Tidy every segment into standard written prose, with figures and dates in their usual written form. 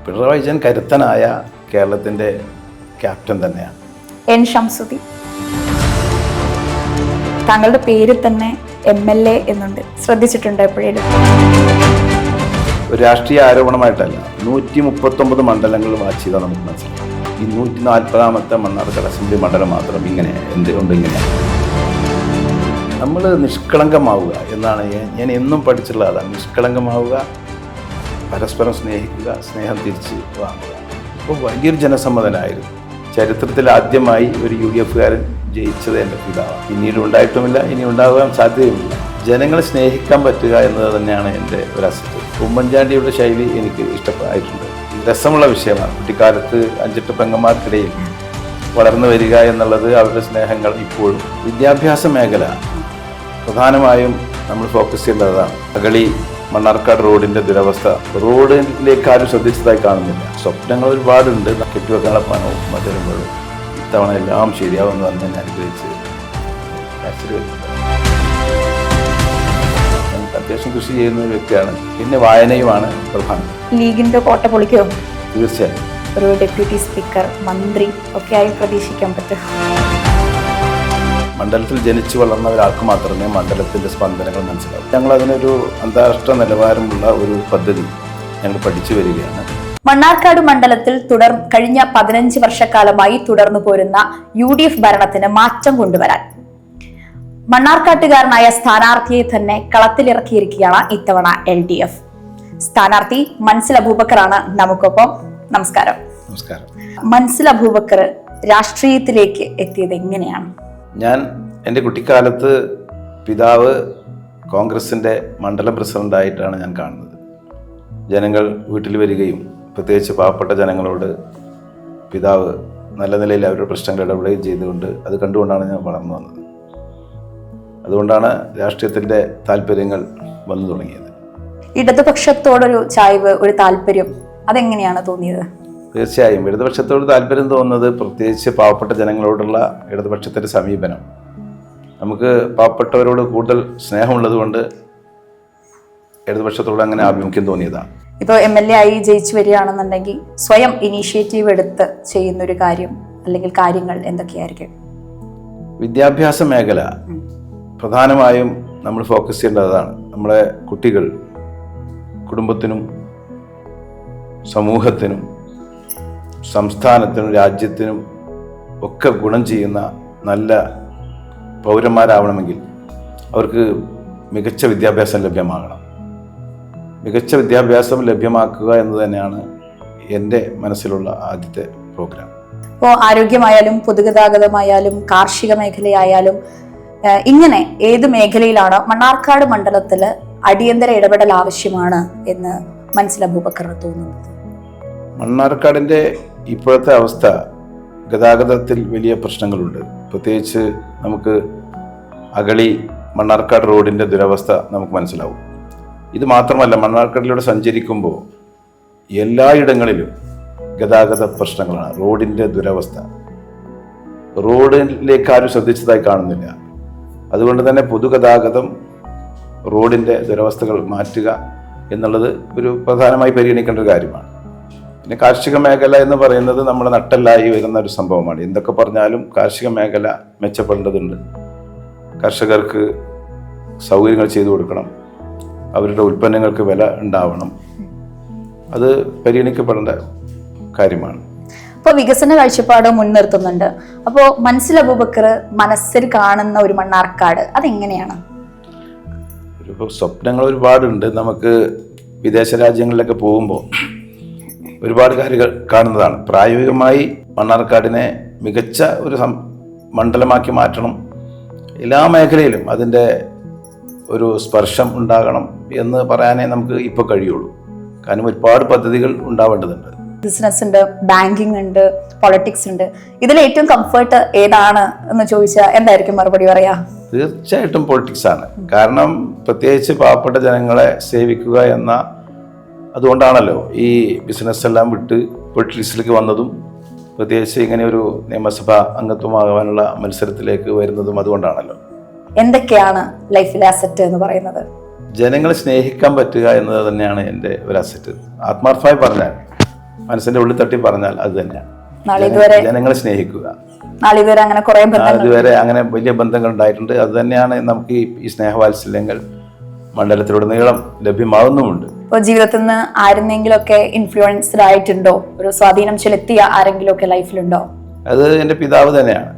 പിണറായി വിജയൻ കരുത്തനായ കേരളത്തിൻ്റെ ക്യാപ്റ്റൻ തന്നെയാണ്. എൻ ഷംസുദ്ദീൻ, താങ്കളുടെ പേര് തന്നെ MLA എന്നുണ്ട്, ശ്രദ്ധിച്ചിട്ടുണ്ടോ എപ്പോഴേലും? ഒരു രാഷ്ട്രീയ ആരോപണമായിട്ടല്ല, 139 മണ്ഡലങ്ങൾ വാച്ച് ചെയ്താൽ നമുക്ക് മനസ്സിലാവും. ഈ 140ാമത്തെ മണ്ണാർക്കാട് അസംബ്ലി മണ്ഡലം മാത്രം ഇങ്ങനെ എന്തുകൊണ്ട് ഇങ്ങനെയാണ്? നമ്മൾ നിഷ്കളങ്കമാവുക എന്നാണ് ഞാൻ എന്നും പഠിച്ചിട്ടുള്ള അതാണ്. നിഷ്കളങ്കമാവുക, പരസ്പരം സ്നേഹിക്കുക, സ്നേഹം തിരിച്ച് വാങ്ങുക. അപ്പോൾ വലിയൊരു ജനസമ്മതനായിരുന്നു. ചരിത്രത്തിൽ ആദ്യമായി ഒരു UDFകാരൻ ജയിച്ചത് എൻ്റെ പിതാവാണ്. പിന്നീട് ഉണ്ടായിട്ടുമില്ല, ഇനി ഉണ്ടാകാൻ സാധ്യതയുമില്ല. ജനങ്ങളെ സ്നേഹിക്കാൻ പറ്റുക എന്നത് തന്നെയാണ് എൻ്റെ ഒരു അസറ്റ്. ഉമ്മൻചാണ്ടിയുടെ ശൈലി എനിക്ക് ഇഷ്ടമായിട്ടുണ്ട്. രസമുള്ള വിഷയമാണ്. കുട്ടിക്കാലത്ത് 5-8 പെങ്ങന്മാർക്കിടയിൽ വളർന്നു വരിക എന്നുള്ളത് അവരുടെ സ്നേഹങ്ങൾ ഇപ്പോഴും. വിദ്യാഭ്യാസ മേഖല പ്രധാനമായും നമ്മൾ ഫോക്കസ് ചെയ്യേണ്ടതാണ്. അഗളി മണ്ണാർക്കാട് റോഡിൻ്റെ ദുരവസ്ഥ, റോഡിലേക്ക് ആരും ശ്രദ്ധിച്ചതായി കാണുന്നില്ല. സ്വപ്നങ്ങൾ ഒരുപാടുണ്ട്. കെട്ടിവെക്കാനുള്ള പണവും മധുരങ്ങളും ഇത്തവണ എല്ലാം ശരിയാവുമെന്ന് പറഞ്ഞ് ഞാൻ അനുഗ്രഹിച്ച് അത്യാവശ്യം കൃഷി ചെയ്യുന്ന ഒരു വ്യക്തിയാണ്. പിന്നെ വായനയുമാണ് പ്രധാനം. ലീഗിന്റെ കോട്ട പൊളിക്കോ? തീർച്ചയായും. ഒരു ഡെപ്യൂട്ടി സ്പീക്കർ, മന്ത്രി ഒക്കെ ആയി പ്രതീക്ഷിക്കാൻ പറ്റും. മണ്ഡലത്തിൽ ജനിച്ചു വളർന്ന ഒരാൾക്ക് മാത്രമേ മണ്ഡലത്തിൻ്റെ സ്പന്ദനങ്ങൾ മനസ്സിലാവൂ. ഞങ്ങൾ അതിനൊരു അന്താരാഷ്ട്ര നിലവാരമുള്ള ഒരു പദ്ധതി ഞങ്ങൾ പഠിച്ചു വരികയാണ്. മണ്ണാർക്കാട് മണ്ഡലത്തിൽ കഴിഞ്ഞ 15 വർഷക്കാലമായി തുടർന്നു പോരുന്ന UDF ഭരണത്തിന് മാറ്റം കൊണ്ടുവരാൻ മണ്ണാർക്കാട്ടുകാരനായ സ്ഥാനാർത്ഥിയെ തന്നെ കളത്തിലിറക്കിയിരിക്കുകയാണ് ഇത്തവണ LDF. സ്ഥാനാർത്ഥി മൻസിൽ അബൂബക്കറാണ് നമുക്കൊപ്പം. നമസ്കാരം. നമസ്കാരം. മൻസിൽ അബൂബക്കർ രാഷ്ട്രീയത്തിലേക്ക് എത്തിയത് എങ്ങനെയാണ്? ഞാൻ എൻ്റെ കുട്ടിക്കാലത്ത് പിതാവ് കോൺഗ്രസിൻ്റെ മണ്ഡലം പ്രസിഡൻ്റായിട്ടാണ് ഞാൻ കാണുന്നത്. ജനങ്ങൾ വീട്ടിൽ വരികയും പ്രത്യേകിച്ച് പാവപ്പെട്ട ജനങ്ങളോട് പിതാവ് നല്ല നിലയിൽ അവരുടെ പ്രശ്നങ്ങൾ ഇടപെടുകയും ചെയ്തുകൊണ്ട് അത് കണ്ടുകൊണ്ടാണ് ഞാൻ വളർന്നു വന്നത്. അതുകൊണ്ടാണ് രാഷ്ട്രീയത്തിൻ്റെ താല്പര്യങ്ങൾ വന്നു തുടങ്ങിയത്. ഇടതുപക്ഷത്തോടൊരു ചായ്വ്, ഒരു താല്പര്യം, അതെങ്ങനെയാണ് തോന്നിയത്? തീർച്ചയായും ഇടതുപക്ഷത്തോട് താല്പര്യം തോന്നുന്നത് പ്രത്യേകിച്ച് പാവപ്പെട്ട ജനങ്ങളോടുള്ള ഇടതുപക്ഷത്തിൻ്റെ സമീപനം. നമുക്ക് പാവപ്പെട്ടവരോട് കൂടുതൽ സ്നേഹമുള്ളത് കൊണ്ട് ഇടതുപക്ഷത്തോട് അങ്ങനെ ആഭിമുഖ്യം തോന്നിയതാണ്. ഇപ്പോൾ MLA ആയി ജയിച്ചു വരികയാണെന്നുണ്ടെങ്കിൽ സ്വയം ഇനീഷ്യേറ്റീവ് എടുത്ത് ചെയ്യുന്നൊരു കാര്യം അല്ലെങ്കിൽ കാര്യങ്ങൾ എന്തൊക്കെയായിരിക്കും? വിദ്യാഭ്യാസ മേഖല പ്രധാനമായും നമ്മൾ ഫോക്കസ് ചെയ്യേണ്ടതാണ്. നമ്മളെ കുട്ടികൾ കുടുംബത്തിനും സമൂഹത്തിനും സംസ്ഥാനത്തിനും രാജ്യത്തിനും ഒക്കെ ഗുണം ചെയ്യുന്ന നല്ല പൗരന്മാരാവണമെങ്കിൽ അവർക്ക് മികച്ച വിദ്യാഭ്യാസം ലഭ്യമാകണം. മികച്ച വിദ്യാഭ്യാസം ലഭ്യമാക്കുക എന്ന് തന്നെയാണ് എൻ്റെ മനസ്സിലുള്ള ആദ്യത്തെ പ്രോഗ്രാം. ഇപ്പോൾ ആരോഗ്യമായാലും പൊതുഗതാഗതമായാലും കാർഷിക മേഖലയായാലും ഇങ്ങനെ ഏത് മേഖലയിലാണ് മണ്ണാർക്കാട് മണ്ഡലത്തിൽ അടിയന്തര ഇടപെടൽ ആവശ്യമാണ് എന്ന് മൻസിൽ അബൂബക്കറിന് തോന്നുന്നത്? മണ്ണാർക്കാടിൻ്റെ ഇപ്പോഴത്തെ അവസ്ഥ, ഗതാഗതത്തിൽ വലിയ പ്രശ്നങ്ങളുണ്ട്. പ്രത്യേകിച്ച് നമുക്ക് അഗളി മണ്ണാർക്കാട് റോഡിൻ്റെ ദുരവസ്ഥ നമുക്ക് മനസ്സിലാവും. ഇത് മാത്രമല്ല, മണ്ണാർക്കാടിലൂടെ സഞ്ചരിക്കുമ്പോൾ എല്ലായിടങ്ങളിലും ഗതാഗത പ്രശ്നങ്ങളാണ്. റോഡിൻ്റെ ദുരവസ്ഥ, റോഡിലേക്ക് ആരും ശ്രദ്ധിച്ചതായി കാണുന്നില്ല. അതുകൊണ്ട് തന്നെ പൊതുഗതാഗതം, റോഡിൻ്റെ ദുരവസ്ഥകൾ മാറ്റുക എന്നുള്ളത് ഒരു പ്രധാനമായി പരിഗണിക്കേണ്ട ഒരു കാര്യമാണ്. പിന്നെ കാർഷിക മേഖല എന്ന് പറയുന്നത് നമ്മുടെ നട്ടെല്ലായി വരുന്ന ഒരു സംഭവമാണ്. എന്തൊക്കെ പറഞ്ഞാലും കാർഷിക മേഖല മെച്ചപ്പെടേണ്ടതുണ്ട്. കർഷകർക്ക് സൗകര്യങ്ങൾ ചെയ്തു കൊടുക്കണം, അവരുടെ ഉൽപ്പന്നങ്ങൾക്ക് വില ഉണ്ടാവണം. അത് പരിഗണിക്കപ്പെടേണ്ട കാര്യമാണ്. ഇപ്പോൾ വികസന കാഴ്ചപ്പാട് മുൻനിർത്തുന്നുണ്ട്. അപ്പോൾ മൻസിൽ അബൂബക്കർ മനസ്സിൽ കാണുന്ന ഒരു മണ്ണാർക്കാട് അതെങ്ങനെയാണ്? സ്വപ്നങ്ങൾ ഒരുപാടുണ്ട്. നമുക്ക് വിദേശ രാജ്യങ്ങളിലൊക്കെ പോകുമ്പോൾ ഒരുപാട് കാര്യങ്ങൾ കാണുന്നതാണ്. പ്രായോഗികമായി മണ്ണാർക്കാടിനെ മികച്ച ഒരു മണ്ഡലമാക്കി മാറ്റണം. എല്ലാ മേഖലയിലും അതിൻ്റെ ഒരു സ്പർശം ഉണ്ടാകണം എന്ന് പറയാനേ നമുക്ക് ഇപ്പോൾ കഴിയുള്ളൂ. കാരണം ഒരുപാട് പദ്ധതികൾ ഉണ്ടാവേണ്ടതുണ്ട്. ബിസിനസ് ഉണ്ട്, ബാങ്കിങ് ഉണ്ട്, പൊളിറ്റിക്സ് ഉണ്ട്. ഇതിൽ ഏറ്റവും കംഫർട്ട് ഏതാണ് എന്ന് ചോദിച്ചാൽ എന്തായിരിക്കും മറുപടി പറയാ? തീർച്ചയായിട്ടും പൊളിറ്റിക്സ് ആണ്. കാരണം പ്രത്യേകിച്ച് പാവപ്പെട്ട ജനങ്ങളെ സേവിക്കുക എന്ന അതുകൊണ്ടാണല്ലോ ഈ ബിസിനസ് എല്ലാം വിട്ട് പൊളിറ്റിക്സിലേക്ക് വന്നതും പ്രത്യേകിച്ച് ഇങ്ങനെ ഒരു നിയമസഭാ അംഗത്വമാകാനുള്ള മത്സരത്തിലേക്ക് വരുന്നതും അതുകൊണ്ടാണല്ലോ. എന്തൊക്കെയാണ് ലൈഫിലെ അസറ്റ് എന്ന് പറയുന്നത്? ജനങ്ങളെ സ്നേഹിക്കാൻ പറ്റുക എന്നത് തന്നെയാണ് എൻ്റെ ഒരു അസറ്റ്. ആത്മാർത്ഥമായി പറഞ്ഞാൽ മനസ്സിന്റെ ഉള്ളിൽ തട്ടി പറഞ്ഞാൽ അത് തന്നെയാണ്. നാളിതുവരെ ജനങ്ങളെ സ്നേഹിക്കുക. അങ്ങനെ കുറെ ഇതുവരെ അങ്ങനെ വലിയ ബന്ധങ്ങൾ ഉണ്ടായിട്ടുണ്ട്. അത് തന്നെയാണ് നമുക്ക് ഈ സ്നേഹവാത്സല്യങ്ങൾ മണ്ഡലത്തിലുടനീളം ലഭ്യമാവുന്നുമുണ്ട്. ഇപ്പോൾ ജീവിതത്തിൽ നിന്ന് ആരെന്നെങ്കിലും ഒക്കെ ഇൻഫ്ലുവൻസ്ഡ് ആയിട്ടുണ്ടോ? ഒരു സ്വാധീനം ചെലുത്തിയ ആരെങ്കിലും ഒക്കെ ലൈഫിലുണ്ടോ? അത് എൻ്റെ പിതാവ് തന്നെയാണ്.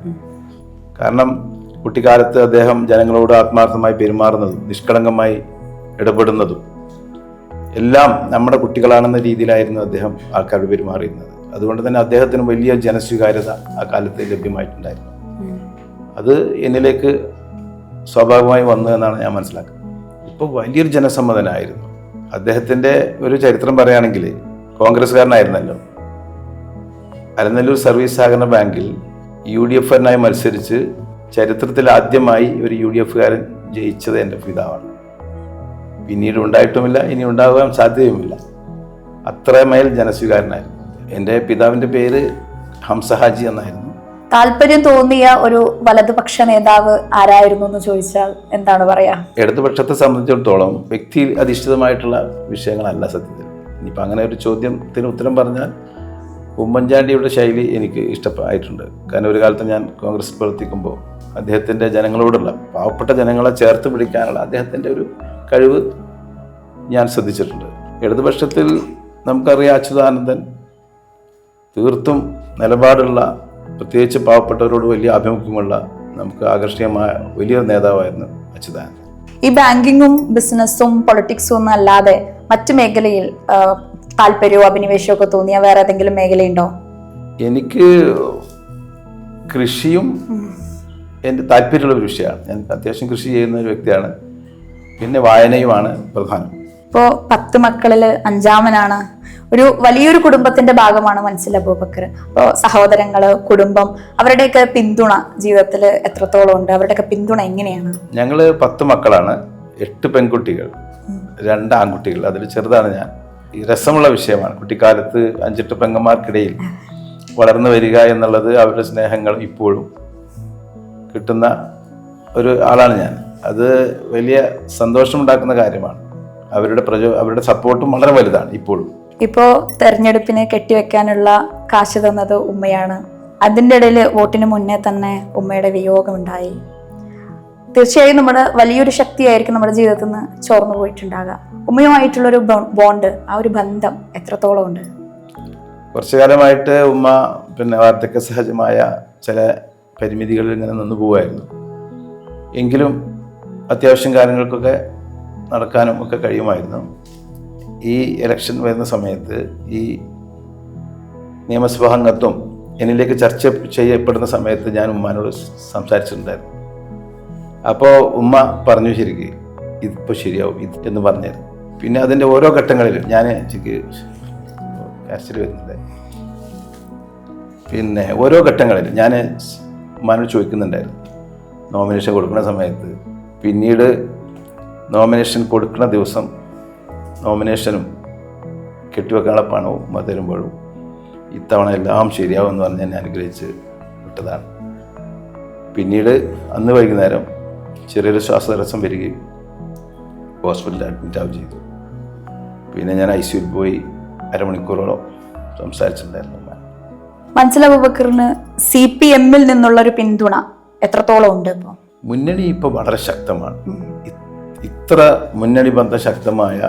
കാരണം കുട്ടിക്കാലത്ത് അദ്ദേഹം ജനങ്ങളോട് ആത്മാർത്ഥമായി പെരുമാറുന്നതും നിഷ്കളങ്കമായി ഇടപെടുന്നതും എല്ലാം നമ്മുടെ കുട്ടികളാണെന്ന രീതിയിലായിരുന്നു അദ്ദേഹം ആൾക്കാരോട് പെരുമാറിയിരുന്നത്. അതുകൊണ്ട് തന്നെ അദ്ദേഹത്തിന് വലിയ ജനസ്വീകാര്യത ആ കാലത്ത് ലഭ്യമായിട്ടുണ്ടായിരുന്നു. അത് എന്നിലേക്ക് സ്വാഭാവികമായി വന്നു എന്നാണ് ഞാൻ മനസ്സിലാക്കുന്നത്. ഇപ്പോൾ വലിയൊരു ജനസമ്മതനായിരുന്നു. അദ്ദേഹത്തിൻ്റെ ഒരു ചരിത്രം പറയുകയാണെങ്കിൽ കോൺഗ്രസ്സുകാരനായിരുന്നല്ലോ. അലനല്ലൂർ സർവീസ് സഹകരണ ബാങ്കിൽ UDF-നായി മത്സരിച്ച് ചരിത്രത്തിൽ ആദ്യമായി ഒരു UDF-കാരൻ ജയിച്ചത് എൻ്റെ പിതാവാണ്. പിന്നീട് ഉണ്ടായിട്ടുമില്ല, ഇനി ഉണ്ടാകാൻ സാധ്യതയുമില്ല. അത്രമേൽ ജനസ്വീകാരനായിരുന്നു. എൻ്റെ പിതാവിൻ്റെ പേര് ഹംസഹാജി എന്നായിരുന്നു. താല്പര്യം തോന്നിയ ഒരു വലതുപക്ഷ നേതാവ് ആരായിരുന്നു എന്ന് ചോദിച്ചാൽ എന്താണ് പറയാ? ഇടതുപക്ഷത്തെ സംബന്ധിച്ചിടത്തോളം വ്യക്തി അധിഷ്ഠിതമായിട്ടുള്ള വിഷയങ്ങളല്ല സത്യത്തിൽ. ഇനിയിപ്പോൾ അങ്ങനെ ഒരു ചോദ്യത്തിന് ഉത്തരം പറഞ്ഞാൽ ഉമ്മൻചാണ്ടിയുടെ ശൈലി എനിക്ക് ഇഷ്ടമായിട്ടുണ്ട്. കാരണം ഒരു കാലത്ത് ഞാൻ കോൺഗ്രസ് പ്രവർത്തിക്കുമ്പോൾ അദ്ദേഹത്തിൻ്റെ ജനങ്ങളോടുള്ള, പാവപ്പെട്ട ജനങ്ങളെ ചേർത്ത് പിടിക്കാനുള്ള അദ്ദേഹത്തിൻ്റെ ഒരു കഴിവ് ഞാൻ ശ്രദ്ധിച്ചിട്ടുണ്ട്. ഇടതുപക്ഷത്തിൽ നമുക്കറിയാം, അച്യുതാനന്ദൻ തീർത്തും നിലപാടുള്ള, പ്രത്യേകിച്ച് പാവപ്പെട്ടവരോട് വലിയ ആഭിമുഖ്യമുള്ള, നമുക്ക് ആകർഷണീയമായ വലിയൊരു നേതാവായിരുന്നു അച്യുതാനന്ദൻ. ഈ ബാങ്കിങ്ങും ബിസിനസ്സും പൊളിറ്റിക്സും ഒന്നും അല്ലാതെ മറ്റു മേഖലയിൽ താല്പര്യവും അഭിനിവേശവും ഒക്കെ തോന്നിയ വേറെ ഏതെങ്കിലും മേഖലയുണ്ടോ? എനിക്ക് കൃഷിയും എൻ്റെ താല്പര്യമുള്ള ഒരു വിഷയമാണ്. ഞാൻ അത്യാവശ്യം കൃഷി ചെയ്യുന്ന ഒരു വ്യക്തിയാണ്. പിന്നെ വായനയുമാണ് പ്രധാനം. ഇപ്പോൾ 10 മക്കളിൽ 5-ാമനാണ്. ഒരു വലിയൊരു കുടുംബത്തിന്റെ ഭാഗമാണ് മൻസിൽ അബൂബക്കർ. അപ്പോൾ സഹോദരങ്ങള്, കുടുംബം, അവരുടെയൊക്കെ പിന്തുണ ജീവിതത്തിൽ എത്രത്തോളം ഉണ്ട്? അവരുടെയൊക്കെ പിന്തുണ എങ്ങനെയാണ്? ഞങ്ങൾ 10 മക്കളാണ്. 8 പെൺകുട്ടികൾ, 2 ആൺകുട്ടികൾ. അതിൽ ചെറുതാണ് ഞാൻ. ഈ രസമുള്ള വിഷയമാണ്. കുട്ടിക്കാലത്ത് 5-8 പെങ്ങന്മാർക്കിടയിൽ വളർന്നു വരിക എന്നുള്ളത് അവരുടെ സ്നേഹങ്ങൾ ഇപ്പോഴും കിട്ടുന്ന ഒരു ആളാണ് ഞാൻ. അത് വലിയ സന്തോഷമുണ്ടാക്കുന്ന കാര്യമാണ്. അവരുടെ സപ്പോർട്ടും വളരെ വലുതാണ് ഇപ്പോഴും. ഇപ്പോൾ തെരഞ്ഞെടുപ്പിന് കെട്ടിവെക്കാനുള്ള കാശ് തന്നത് ഉമ്മയാണ്. അതിൻ്റെ ഇടയിൽ വോട്ടിന് മുന്നേ തന്നെ ഉമ്മയുടെ വിയോഗമുണ്ടായി. തീർച്ചയായും നമ്മുടെ വലിയൊരു ശക്തിയായിരിക്കും നമ്മുടെ ജീവിതത്തിൽ നിന്ന് ചോർന്നു പോയിട്ടുണ്ടാകുക. ഉമ്മയുമായിട്ടുള്ളൊരു ബോണ്ട്, ആ ഒരു ബന്ധം എത്രത്തോളം ഉണ്ട്? കുറച്ചു കാലമായിട്ട് ഉമ്മ വാർദ്ധക്യ സഹജമായ ചില പരിമിതികളിൽ ഇങ്ങനെ നിന്ന് പോവായിരുന്നു. എങ്കിലും അത്യാവശ്യം കാര്യങ്ങൾക്കൊക്കെ നടക്കാനും ഒക്കെ കഴിയുമായിരുന്നു. ഈ ഇലക്ഷൻ വരുന്ന സമയത്ത്, ഈ നിയമസഭാ അംഗത്വം എന്നിലേക്ക് ചർച്ച ചെയ്യപ്പെടുന്ന സമയത്ത് ഞാൻ ഉമ്മാനോട് സംസാരിച്ചിട്ടുണ്ടായിരുന്നു. അപ്പോൾ ഉമ്മ പറഞ്ഞു, ശരിക്ക് ഇതിപ്പോൾ ശരിയാവും ഇത് എന്ന് പറഞ്ഞായിരുന്നു. പിന്നെ അതിൻ്റെ ഓരോ ഘട്ടങ്ങളിലും ഞാൻ എനിക്ക് കരച്ചിൽ വരുന്നുണ്ട്. പിന്നെ ഓരോ ഘട്ടങ്ങളിലും ഞാൻ ഉമ്മാനോട് ചോദിക്കുന്നുണ്ടായിരുന്നു നോമിനേഷൻ കൊടുക്കുന്ന സമയത്ത്. പിന്നീട് നോമിനേഷൻ കൊടുക്കുന്ന ദിവസം നോമിനേഷനും കെട്ടിവെക്കാനുള്ള പണവും തരുമ്പോഴും ഇത്തവണ എല്ലാം ശരിയാവും എന്ന് പറഞ്ഞ് എന്നെ അനുഗ്രഹിച്ച് വിട്ടതാണ്. പിന്നീട് അന്ന് വൈകുന്നേരം ചെറിയൊരു ശ്വാസതടസ്സം വരികയും ഹോസ്പിറ്റലിൽ അഡ്മിറ്റ് ആവുകയും ചെയ്തു. പിന്നെ ഞാൻ ICUയിൽ പോയി അരമണിക്കൂറോളം സംസാരിച്ചിട്ടുണ്ടായിരുന്നു. മൻസിൽ അബൂബക്കറിന് CPM-ൽ നിന്നുള്ളൊരു പിന്തുണ എത്രത്തോളം ഉണ്ട്? ഇപ്പോൾ മുന്നണി ഇപ്പോൾ വളരെ ശക്തമാണ്. ഇത്ര മുന്നണി ബന്ധം ശക്തമായ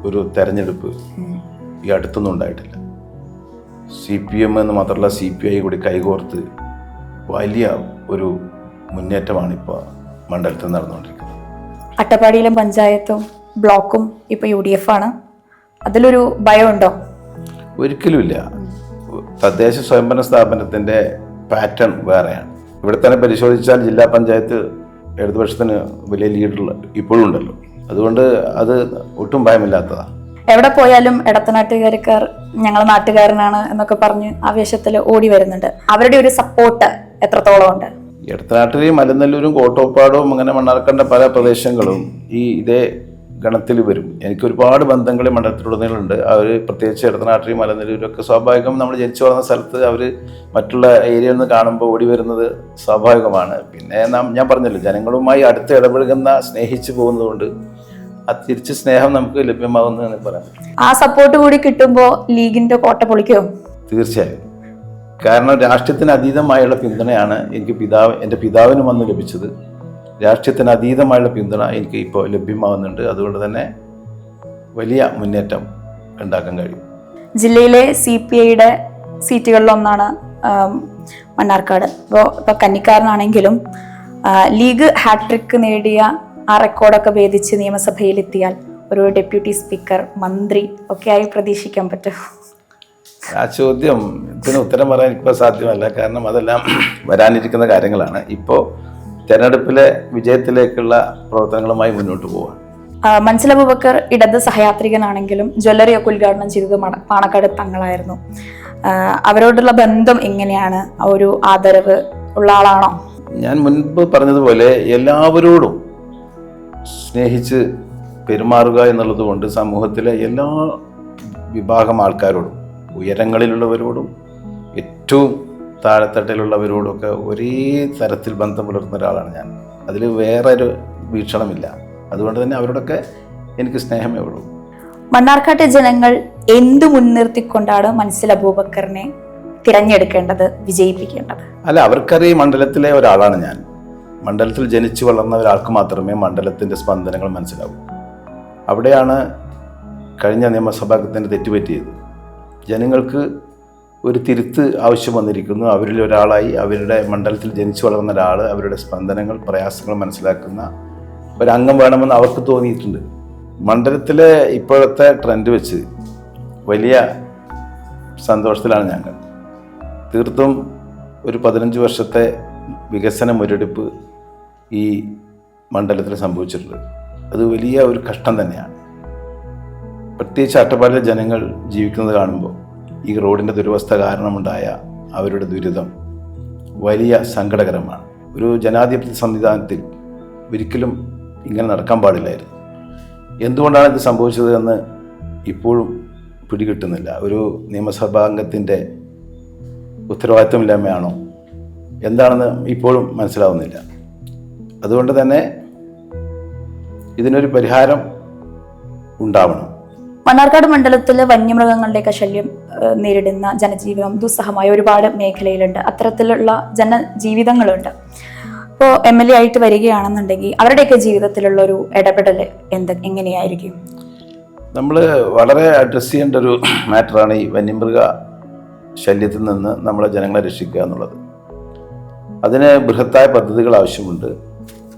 ഒരു തെരഞ്ഞെടുപ്പ് ഈ അടുത്തൊന്നും ഉണ്ടായിട്ടില്ല. CPM എന്ന് മാത്രമല്ല CPI കൂടി കൈകോർത്ത് വലിയ ഒരു മുന്നേറ്റമാണ് ഇപ്പോൾ മണ്ഡലത്തിൽ നടന്നുകൊണ്ടിരിക്കുന്നത്. അട്ടപ്പാടിയിലെ പഞ്ചായത്തും ബ്ലോക്കും ഇപ്പോൾ UDF ആണ്. അതിലൊരു ഭയമുണ്ടോ? ഒരിക്കലുമില്ല. തദ്ദേശ സ്വയംഭരണ സ്ഥാപനത്തിൻ്റെ പാറ്റേൺ വേറെയാണ്. ഇവിടെ തന്നെ പരിശോധിച്ചാൽ ജില്ലാ പഞ്ചായത്ത് ഇടതുപക്ഷത്തിന് വലിയ ലീഡർ ഇപ്പോഴും ഉണ്ടല്ലോ. അതുകൊണ്ട് അത് ഒട്ടും ഭയമില്ലാത്തതാണ്. എവിടെ പോയാലും ഇടത്തനാട്ടുകാർ ഞങ്ങൾ നാട്ടുകാരനാണ് എന്നൊക്കെ പറഞ്ഞ് ആവേശത്തിൽ ഓടി വരുന്നുണ്ട്. അവരുടെ ഒരു സപ്പോർട്ട് എത്രത്തോളം ഉണ്ട്? ഇടത്തനാട്ടിലെയും മലനല്ലൂരും കോട്ടോപ്പാടും അങ്ങനെ മണ്ണാർക്കാടിന്റെ പല പ്രദേശങ്ങളും ഇതേ ഗണത്തിൽ വരും. എനിക്ക് ഒരുപാട് ബന്ധങ്ങൾ മണ്ഡലത്തിലുടനീളമുണ്ട്. അവർ പ്രത്യേകിച്ച് ഇടത്തനാട്ടിലും മലനല്ലൂരൊക്കെ സ്വാഭാവികം, നമ്മൾ ജനിച്ചു വളർന്ന സ്ഥലത്ത് അവർ മറ്റുള്ള ഏരിയയിൽ നിന്ന് കാണുമ്പോൾ ഓടി വരുന്നത് സ്വാഭാവികമാണ്. പിന്നെ ഞാൻ പറഞ്ഞല്ലോ, ജനങ്ങളുമായി അടുത്ത് ഇടപഴകുന്ന, സ്നേഹിച്ചു പോകുന്നതുകൊണ്ട് അത് തിരിച്ച് സ്നേഹം നമുക്ക് ലഭ്യമാവുന്നു എന്ന് പറയാം. ആ സപ്പോർട്ട് കൂടി കിട്ടുമ്പോൾ ലീഗിന്റെ കോട്ട പൊളിക്കോ? തീർച്ചയായും. കാരണം രാഷ്ട്രീയത്തിന് അതീതമായുള്ള പിന്തുണയാണ് എൻ്റെ പിതാവിന് വന്ന് ലഭിച്ചത്. രാഷ്ട്രീയത്തിന് അതീതമായുള്ള പിന്തുണ എനിക്ക് ഇപ്പോൾ ലഭ്യമാവുന്നുണ്ട്. അതുകൊണ്ട് തന്നെ വലിയ മുന്നേറ്റം ഉണ്ടാക്കാൻ കഴിയും. ജില്ലയിലെ CPIയുടെ സീറ്റുകളിലൊന്നാണ് മണ്ണാർക്കാട്. ഇപ്പോൾ കന്നിക്കാരനാണെങ്കിലും ലീഗ് ഹാട്രിക്ക് നേടിയ ആ റെക്കോർഡൊക്കെ ഭേദിച്ച് നിയമസഭയിലെത്തിയാൽ ഒരു ഡെപ്യൂട്ടി സ്പീക്കർ, മന്ത്രി ഒക്കെ ആയി പ്രതീക്ഷിക്കാൻ പറ്റും? ആ ഇതിന് ഉത്തരം പറയാൻ ഇപ്പോൾ സാധ്യമല്ല. കാരണം അതെല്ലാം വരാനിരിക്കുന്ന കാര്യങ്ങളാണ്. ഇപ്പോൾ തെരഞ്ഞെടുപ്പിലെ വിജയത്തിലേക്കുള്ള പ്രവർത്തനങ്ങളുമായി മുന്നോട്ട് പോവുക. മൻസിൽ അബൂബക്കർ ഇടത് സഹയാത്രികനാണെങ്കിലും ജ്വല്ലറി ഒക്കെ ഉദ്ഘാടനം ചെയ്തത് പാണക്കാട് തങ്ങളായിരുന്നു. അവരോടുള്ള ബന്ധം എങ്ങനെയാണ്? ഒരു ആദരവ് ഉള്ള ആളാണോ? ഞാൻ മുൻപ് പറഞ്ഞതുപോലെ എല്ലാവരോടും സ്നേഹിച്ച് പെരുമാറുക എന്നുള്ളത് കൊണ്ട് സമൂഹത്തിലെ എല്ലാ വിഭാഗം ആൾക്കാരോടും, ഉയരങ്ങളിലുള്ളവരോടും ഏറ്റവും താഴെത്തട്ടിലുള്ളവരോടൊക്കെ ഒരേ തരത്തിൽ ബന്ധം പുലർത്തുന്ന ഒരാളാണ് ഞാൻ. അതിൽ വേറൊരു വീക്ഷണമില്ല. അതുകൊണ്ട് തന്നെ അവരോടൊക്കെ എനിക്ക് സ്നേഹമേ ഉള്ളൂ. മണ്ണാർക്കാട്ടെ ജനങ്ങൾ എന്തു മുൻനിർത്തിക്കൊണ്ടാണ് മൻസിൽ അബൂബക്കറിനെ തിരഞ്ഞെടുക്കേണ്ടത്, വിജയിപ്പിക്കേണ്ടത്? അല്ല, അവർക്കറിയാം മണ്ഡലത്തിലെ ഒരാളാണ് ഞാൻ. മണ്ഡലത്തിൽ ജനിച്ചു വളർന്ന ഒരാൾക്ക് മാത്രമേ മണ്ഡലത്തിൻ്റെ സ്പന്ദനങ്ങൾ മനസ്സിലാവൂ. അവിടെയാണ് കഴിഞ്ഞ നിയമസഭാംഗത്തിന് തെറ്റുപറ്റിയത്. ജനങ്ങൾക്ക് ഒരു തിരുത്ത് ആവശ്യം വന്നിരിക്കുന്നു. അവരിൽ ഒരാളായി അവരുടെ മണ്ഡലത്തിൽ ജനിച്ചു വളർന്ന ഒരാൾ അവരുടെ സ്പന്ദനങ്ങൾ, പ്രയാസങ്ങൾ മനസ്സിലാക്കുന്ന ഒരംഗം വേണമെന്ന് അവർക്ക് തോന്നിയിട്ടുണ്ട്. മണ്ഡലത്തിലെ ഇപ്പോഴത്തെ ട്രെൻഡ് വെച്ച് വലിയ സന്തോഷത്തിലാണ് ഞങ്ങൾ. തീർത്തും ഒരു 15 വർഷത്തെ വികസന മുരടിപ്പ് ഈ മണ്ഡലത്തിൽ സംഭവിച്ചിട്ടുണ്ട്. അത് വലിയ ഒരു കഷ്ടം തന്നെയാണ്. പ്രത്യേകിച്ച് അട്ടപ്പാടിയിലെ ജനങ്ങൾ ജീവിക്കുന്നത് കാണുമ്പോൾ ഈ റോഡിൻ്റെ ദുരവസ്ഥ കാരണമുണ്ടായ അവരുടെ ദുരിതം വലിയ സങ്കടകരമാണ്. ഒരു ജനാധിപത്യ സംവിധാനത്തിൽ ഒരിക്കലും ഇങ്ങനെ നടക്കാൻ പാടില്ലായിരുന്നു. എന്തുകൊണ്ടാണ് ഇത് സംഭവിച്ചത് എന്ന് ഇപ്പോഴും പിടികിട്ടുന്നില്ല. ഒരു നിയമസഭാംഗത്തിൻ്റെ ഉത്തരവാദിത്വമില്ലായ്മയാണോ എന്താണെന്ന് ഇപ്പോഴും മനസ്സിലാവുന്നില്ല. അതുകൊണ്ട് തന്നെ ഇതിനൊരു പരിഹാരം ഉണ്ടാവണം. മണ്ണാർക്കാട് മണ്ഡലത്തിലെ വന്യമൃഗങ്ങളുടെയൊക്കെ ശല്യം നേരിടുന്ന ജനജീവിതം ദുസ്സഹമായ ഒരുപാട് മേഖലയിലുണ്ട്. അത്തരത്തിലുള്ള ജനജീവിതങ്ങളുണ്ട്. ഇപ്പോൾ MLA ആയിട്ട് വരികയാണെന്നുണ്ടെങ്കിൽ അവരുടെയൊക്കെ ജീവിതത്തിലുള്ള ഒരു ഇടപെടൽ എങ്ങനെയായിരിക്കും? നമ്മൾ വളരെ അഡ്രസ്സ് ചെയ്യേണ്ട ഒരു മാറ്ററാണ് ഈ വന്യമൃഗ ശല്യത്തിൽ നിന്ന് നമ്മളെ ജനങ്ങളെ രക്ഷിക്കുക എന്നുള്ളത്. അതിന് ബൃഹത്തായ പദ്ധതികൾ ആവശ്യമുണ്ട്.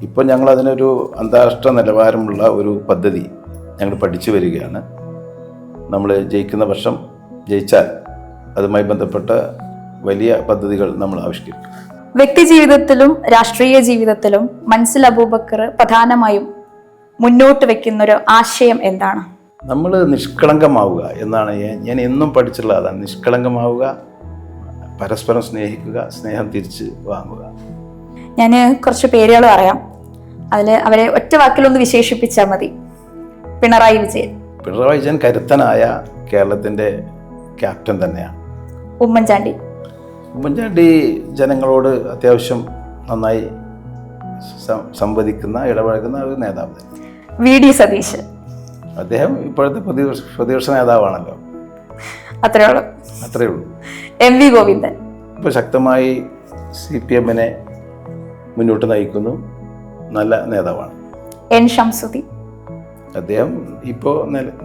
ഇപ്പോൾ ഞങ്ങൾ അതിനൊരു അന്താരാഷ്ട്ര നിലവാരമുള്ള ഒരു പദ്ധതി ഞങ്ങൾ പഠിച്ചു വരികയാണ്. നമ്മൾ ജയിക്കുന്ന വർഷം ജയിച്ചാൽ അതുമായി ബന്ധപ്പെട്ട വലിയ പദ്ധതികൾ നമ്മൾ ആവിഷ്കരിക്കും. വ്യക്തി ജീവിതത്തിലും രാഷ്ട്രീയ ജീവിതത്തിലും മൻസിൽ അബൂബക്കർ പ്രധാനമായും മുന്നോട്ട് വെക്കുന്ന ഒരു ആശയം എന്താണ്? നമ്മൾ നിഷ്കളങ്കമാവുക എന്നാണ് ഞാൻ എന്നും പഠിച്ചിട്ടുള്ള അതാണ്. നിഷ്കളങ്കമാവുക, പരസ്പരം സ്നേഹിക്കുക, സ്നേഹം തിരിച്ച് വാങ്ങുക. ഞാൻ കുറച്ച് പേരുകൾ പറയാം. അവരെ ഒറ്റ വാക്കിലൊന്ന് വിശേഷിപ്പിച്ചാൽ മതി. പിണറായി വിജയൻ കരുത്തനായ കേരളത്തിൻ്റെ ക്യാപ്റ്റൻ തന്നെയാണ്. ഉമ്മൻചാണ്ടി ജനങ്ങളോട് അത്യാവശ്യം നന്നായി സംവദിക്കുന്ന, ഇടപഴകുന്ന ഒരു നേതാവ് തന്നെ. VD സതീശൻ അദ്ദേഹം ഇപ്പോഴത്തെ പ്രതിപക്ഷ നേതാവാണല്ലോ. അത്രേ ഉള്ളൂ. MV ഗോവിന്ദൻ ഇപ്പോൾ ശക്തമായി CPM-നെ മുന്നോട്ട് നയിക്കുന്നു. നല്ല നേതാവാണ്. N ഷംസുദ്ദീൻ അദ്ദേഹം ഇപ്പോൾ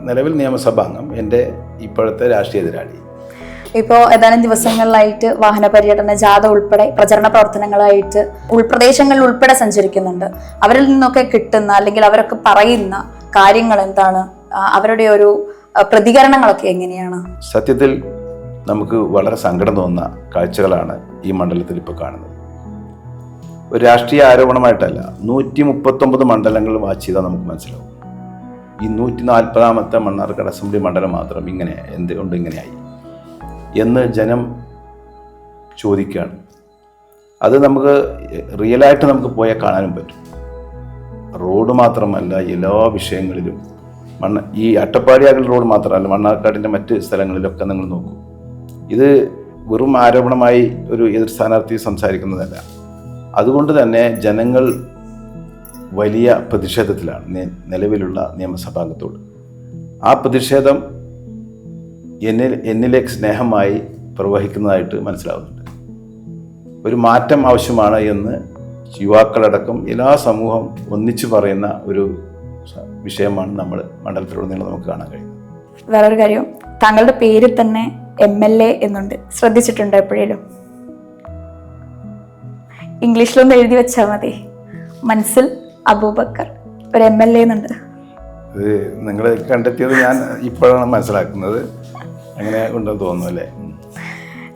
നിലവിൽ നിയമസഭാംഗം, എൻ്റെ ഇപ്പോഴത്തെ രാഷ്ട്രീയ എതിരാളി. ഇപ്പോൾ ഏതാനും ദിവസങ്ങളിലായിട്ട് വാഹന പര്യടന ജാഥ ഉൾപ്പെടെ പ്രചരണ പ്രവർത്തനങ്ങളായിട്ട് ഉൾപ്രദേശങ്ങളിൽ ഉൾപ്പെടെ സഞ്ചരിക്കുന്നുണ്ട്. അവരിൽ നിന്നൊക്കെ കിട്ടുന്ന അല്ലെങ്കിൽ അവരൊക്കെ പറയുന്ന കാര്യങ്ങൾ എന്താണ്? അവരുടെ ഒരു പ്രതികരണങ്ങളൊക്കെ എങ്ങനെയാണ്? സത്യത്തിൽ നമുക്ക് വളരെ സങ്കടം തോന്നുന്ന കാഴ്ചകളാണ് ഈ മണ്ഡലത്തിൽ ഇപ്പോൾ കാണുന്നത്. ഒരു രാഷ്ട്രീയ ആരോപണമായിട്ടല്ല, 139 മണ്ഡലങ്ങൾ വാച്ച് ചെയ്താൽ നമുക്ക് മനസ്സിലാവും. ഈ 140ാമത്തെ മണ്ണാർക്കാട് അസംബ്ലി മണ്ഡലം മാത്രം എന്തുകൊണ്ട് ഇങ്ങനെയായി എന്ന് ജനം ചോദിക്കുകയാണ്. അത് നമുക്ക് റിയലായിട്ട് നമുക്ക് പോയാൽ കാണാനും പറ്റും. റോഡ് മാത്രമല്ല, എല്ലാ വിഷയങ്ങളിലും ഈ അട്ടപ്പാടിയാകൽ റോഡ് മാത്രമല്ല, മണ്ണാർക്കാടിൻ്റെ മറ്റ് സ്ഥലങ്ങളിലൊക്കെ നിങ്ങൾ നോക്കൂ. ഇത് വെറും ആരോപണമായി ഒരു എതിർ സ്ഥാനാർത്ഥി സംസാരിക്കുന്നതല്ല. അതുകൊണ്ട് തന്നെ ജനങ്ങൾ വലിയ പ്രതിഷേധത്തിലാണ് നിലവിലുള്ള നിയമസഭാംഗത്തോട്. ആ പ്രതിഷേധം എന്നിലേക്ക് സ്നേഹമായി പ്രവഹിക്കുന്നതായിട്ട് മനസ്സിലാവുന്നുണ്ട്. ഒരു മാറ്റം ആവശ്യമാണ് എന്ന് യുവാക്കളടക്കം എല്ലാ സമൂഹം ഒന്നിച്ചു പറയുന്ന ഒരു വിഷയമാണ് നമ്മൾ മണ്ഡലത്തിലുടനീളം നമുക്ക് കാണാൻ കഴിയുന്നത്. വേറൊരു കാര്യം, താങ്കളുടെ പേര് തന്നെ MLA എന്നുണ്ട്, ശ്രദ്ധിച്ചിട്ടുണ്ടോ എപ്പോഴേലും? ഇംഗ്ലീഷിലൊന്ന് എഴുതി വെച്ചാൽ മതി, മൻസിൽ അബൂബക്കർ, ഒരു MLA എന്നുണ്ട്. ഇത് നിങ്ങൾ കണ്ടെത്തിയത് ഞാൻ ഇപ്പോഴാണ് മനസ്സിലാക്കുന്നത്. അങ്ങനെ ഉണ്ടെന്ന് തോന്നുന്നു അല്ലേ?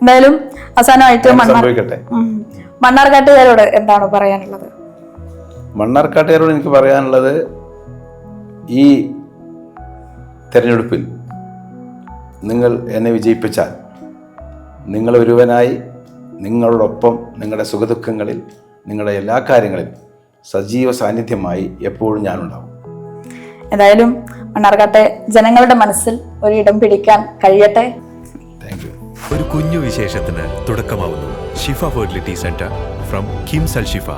എന്തായാലും അവസാനമായിട്ട് സംഭവിക്കട്ടെ. മണ്ണാർക്കാട്ടുകാരോട് എന്താണ് പറയാനുള്ളത്? മണ്ണാർക്കാട്ടുകാരോട് എനിക്ക് പറയാനുള്ളത്, ഈ തെരഞ്ഞെടുപ്പിൽ നിങ്ങൾ എന്നെ വിജയിപ്പിച്ചാൽ നിങ്ങൾ ഒരുവനായി നിങ്ങളോടൊപ്പം നിങ്ങളുടെ സുഖദുഃഖങ്ങളിൽ നിങ്ങളുടെ എല്ലാ കാര്യങ്ങളിലും സജീവ സാന്നിധ്യമായി എപ്പോഴും ഞാനുണ്ടാവും. എന്തായാലും മണ്ണാർക്കാട്ടെ ജനങ്ങളുടെ മനസ്സിൽ ഒരിടം പിടിക്കാൻ കഴിയട്ടെ. Thank you. ഒരു കുഞ്ഞു വിശേഷത്തിന് തുടക്കമാവുന്നു. Shifa fertility centre from KIMS Al Shifa.